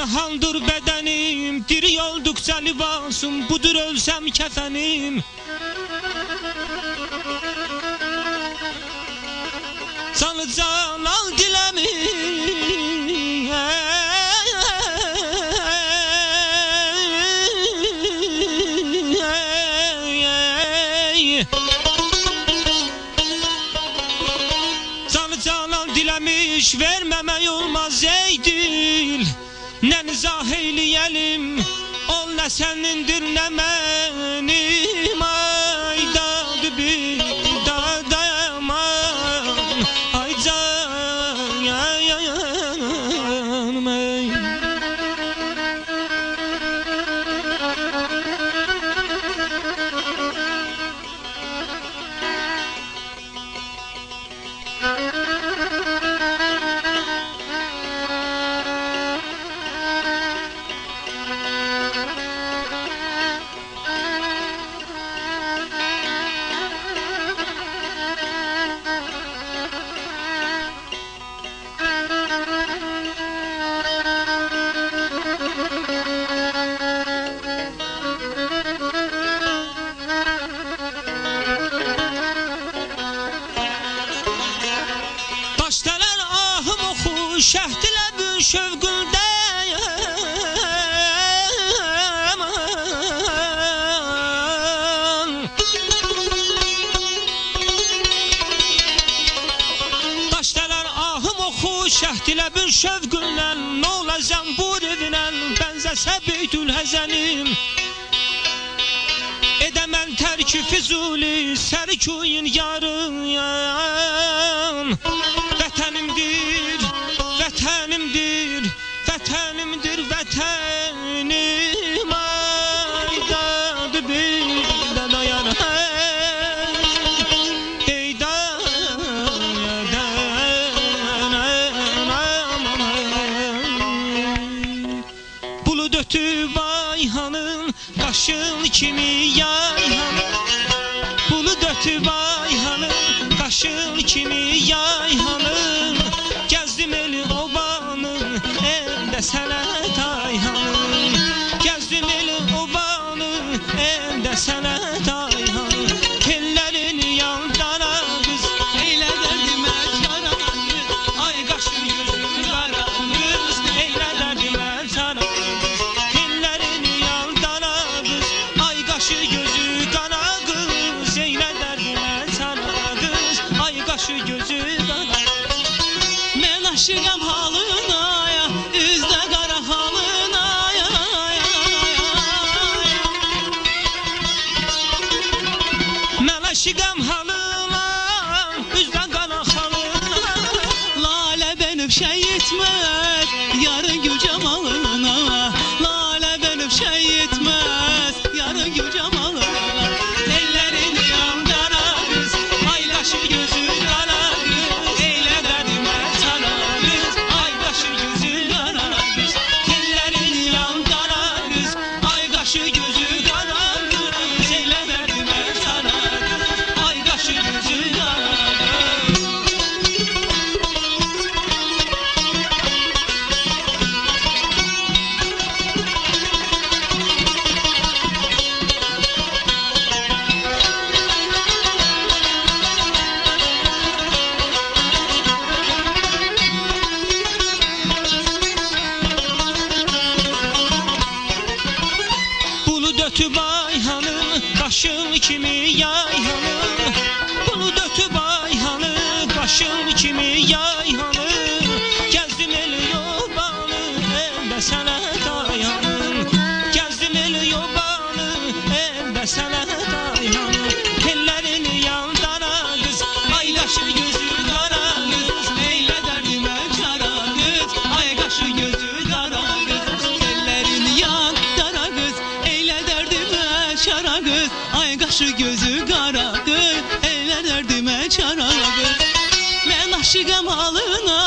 Pənhandır bədənim, diri olduqca libasım, budur ölsəm kəfənim. Canı can al diləmi, canı can al diləmiş, verməmək olmaz ey dil. Nə nizah eyləyəlim, ol nə sənindir nə mənim. Ay dadı bir dadayaman, ay canım ey. Başdalar ahım oxu, şəhdilə bir şövqüldəyəm. Başdalar ahım oxu, şəhdilə bir şövqülə, nə ola zəmbur evinə, bənzəsə beytül həzənim. Edəmən tərki füzuli, sərkuyun yarıyam. Vətənimdir, vətənimdir, vətənimdir, vətənim. Ay dadı bir dadayar, ey dayanam. Bulud ötüb ayhanın, qaşın kimi yayhanın. Bulud ötüb ayhanın, qaşın kimi yayhanın. Gəzdim eli obanın, əldə sənət ayhanın. Gəzdim eli obanın, əldə sənət ayhanın. Tellərin yandana qız, eylə dərdimə çara qız. Ay qaşı gözü qara qız, eylə dərdimə çara qız. Tellərin yandana qız, ay qaşı gözü qara qız. Eylə dərdimə çara qız, ay qaşı gözü qara. Mən aşığam halına, üzdə qara halına. Mən aşığam halına, üzdə qara halına. Lalə bənib şey etməz, yarı gül camalına. Lalə bənib şey etməz, yarı gül camalına. Tellərin yandana qız, ay qaşı gözü qara qız. Eylə dərdimə çara qız, ay qaşı gözü qara qız. Tellərin yandana qız, ay qaşı gözü qara qız. Eylə dərdimə çara qız, ay qaşı gözü qara qız. Bulud ötüb ayhanın, qaşın kimi yayhanın. Bulud ötüb ayhanın, qaşın kimi yayhanın. Gəzdim eli yobanı, əldə sənət ayhanın. Gəzdim eli yobanı, əldə sənət ayhanın. Tellərin yandana qız, ay qaşı gözü qara qız. Eylə dərdimə çara qız, ay qaşı gözü qara qız. Tellərin yandana qız, eylə dərdimə çara qız. Ay qaşı gözü qara qız, eylə dərdimə çara qız. Mən aşığam halına,